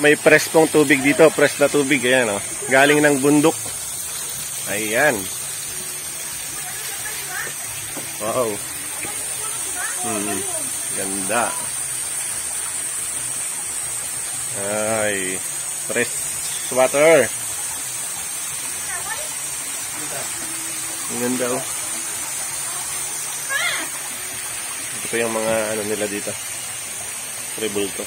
may press pong tubig dito, press na tubig, ayan oh. Galing ng bundok. Ayan. Wow. Ganda. Ay, fresh water. Ang ganda oh. Ito pa yung mga ano nila dito. Rebulto.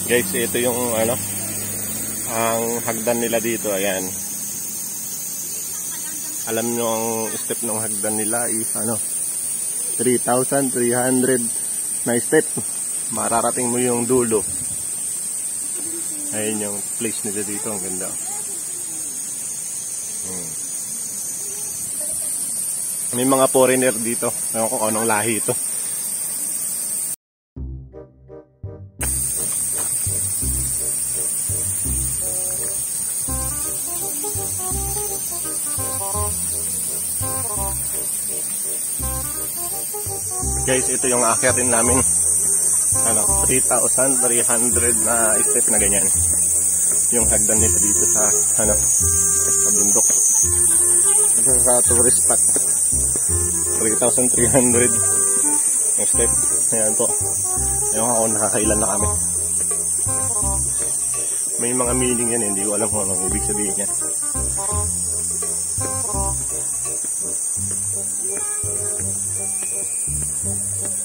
Guys, ito yung ano, ang hagdan nila dito, ayan. Alam nyo ang step ng hagdan nila is ano, 3,300 na step. Mararating mo yung dulo. Ayun yung place nila dito, ang ganda. May mga foreigner dito. Ewan ko kung anong lahi ito. Guys, ito yung akyatin namin. Ano, 3,300 na step na ganyan. Yung hagdan nila dito sa ano, sa bundok. Ito sa tourist spot. 3,300 yung step. Ayan po. Ewan ako nakakailan na kami. May mga meaning yan, hindi ko alam kung anong ibig sabihin yan.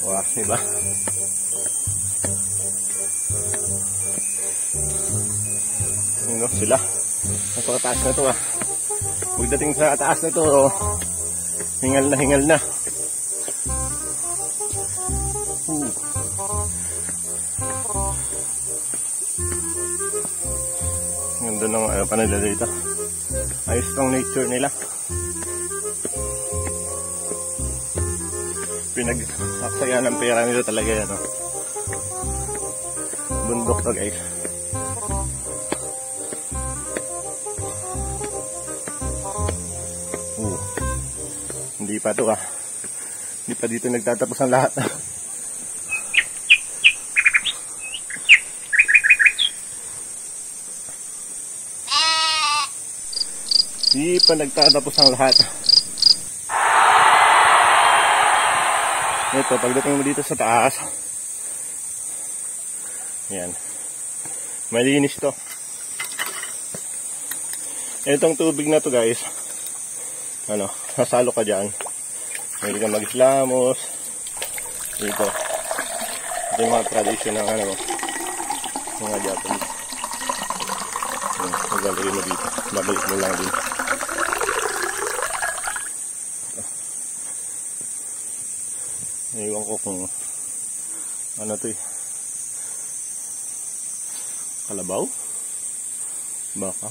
Wah, diba? Ano sila? Napakataas na ito ah. Pagdating sa taas na ito, oh, hingal na hingal na. Ganda ng panila dito. Ayos tong nature nila. Pinagsaksayan ng pera nila talaga yan. Oh. Bundok to guys. Hindi pa to Hindi pa dito nagtatapos ang lahat. Hindi pa nagtatapos ang lahat. Ito, pagdating mo dito sa taas, yan, malinis to. Itong tubig na to guys, nasalo ka dyan. Pwede ka mag-islamos dito. Ito yung mga tradition ng mga Japanese. Magalagay mo dito, babalik mo lang din. Iwan ko kung ano to kalabaw? Baka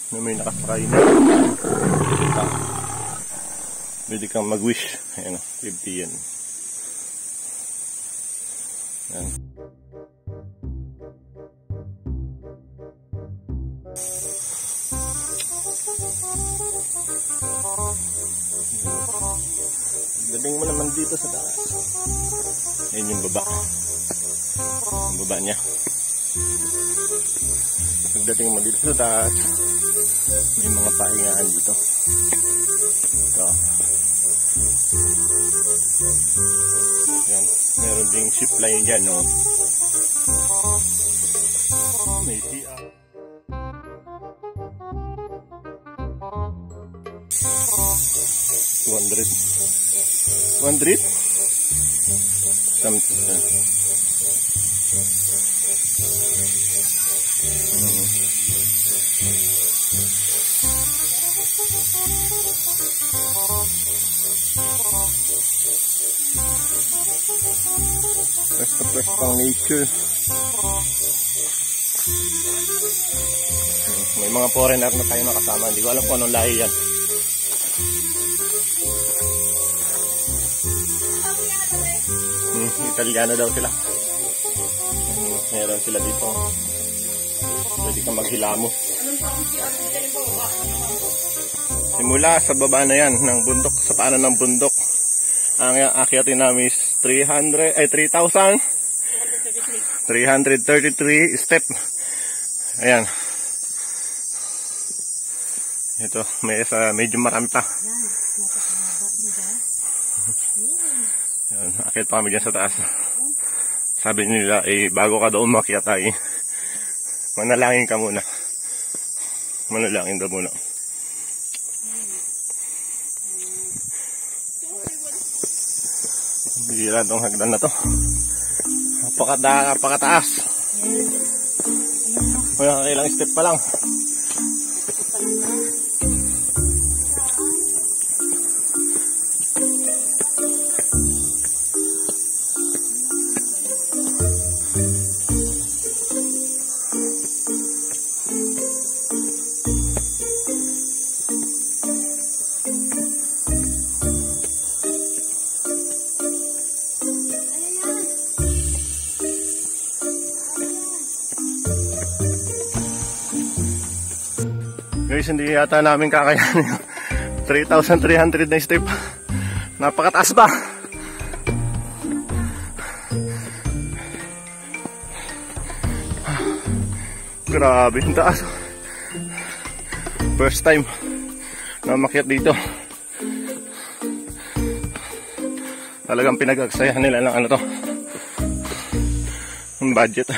na may nakasakay na. Pwede kang mag-wish. Ayan, 50 yan. Ayan. Galing mo naman dito sa taas. Ayan yung baba. Yung baba niya. Pagdating mo dito sa taas, may mga pahingaan dito. Ito. Ayan. Meron ding zip line dyan, no? May CR. 200 something. Press pang nature. May mga foreigner na tayo nakasama. Hindi ko alam kung anong lahi yan. Italiano daw sila. Meron sila dito. Pwede kang maghilamo. Simula sa baba na yan ng bundok, sa paanan ng bundok, ang akyatin namin is 333 step. Ayan. Ito, medyo marami pa. Akit pa kami dyan sa taas. Sabi nila, bago ka daw umakyat ay manalangin ka muna. Manalangin daw muna. Bihira tong hagdan na to. Napakataas. May kakailang step pa lang. Guys, hindi yata namin kakayanin yung 3,300 na step. Napakataas ba? Grabe yung taas. First time na umakyat dito. Talagang pinag-agsayahan nila ng ano to, yung budget.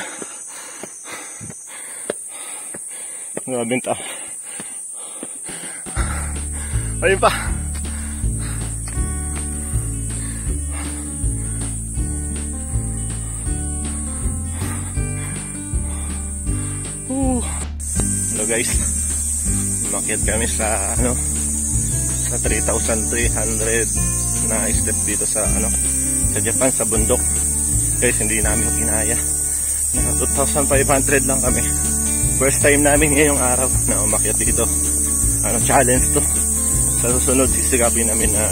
Grabe yung taas. Ayun pa. Hello guys. Umakyat kami sa sa 3,300 na step dito sa sa Japan, sa bundok. Guys, hindi namin kinaya. Na 2,500 lang kami. First time namin ngayong araw na umakyat dito. Challenge to. Sa susunod, sisigapin namin na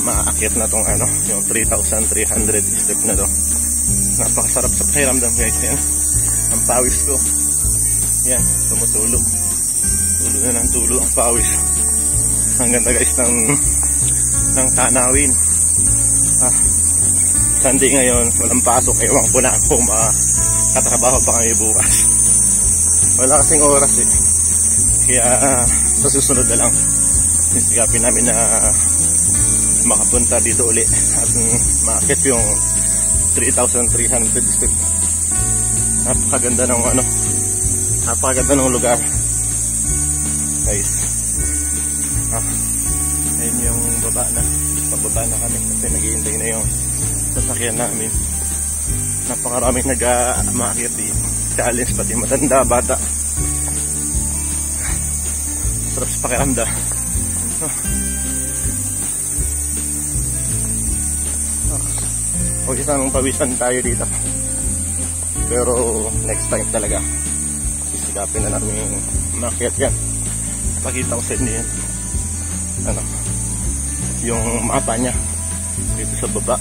maakyat na tong yung 3,300 step na to. Napakasarap sa pakiramdam guys yan. ang pawis ko. Yan, tumutulo. Tulo na ng tulo ang pawis. Ang ganda guys ng tanawin. Sunday ngayon, walang pasok. Ewan ko na kung makakatrabaho pa kami bukas. Wala kasing oras eh. Kaya sa susunod na lang, sisigapin namin na makapunta dito uli at makakit yung 3,300 step. Napakaganda ng napakaganda ng lugar guys. Ayun yung pababa na kami kasi naghihintay na yung sasakyan namin. Napakaraming nag-aakit dito, challenge pati matanda, bata. Sarap sa pakiramda. Huwag isang pawisan tayo dito. Pero next time talaga sisigapin na namin umakyat yan. Pakita ko sa inyo yan. Yung mapa niya dito sa baba.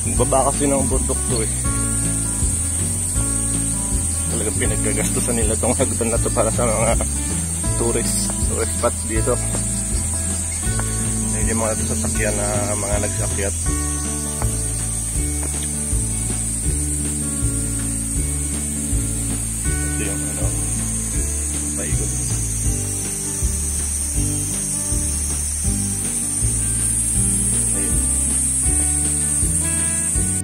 Yung baba kasi ng bundok to eh. Talagang pinagkagastusan nila tong hagdan na to para sa mga tourist spot dito. Hindi mga sasakyan na mga nagsakyat. Ito yung paikot.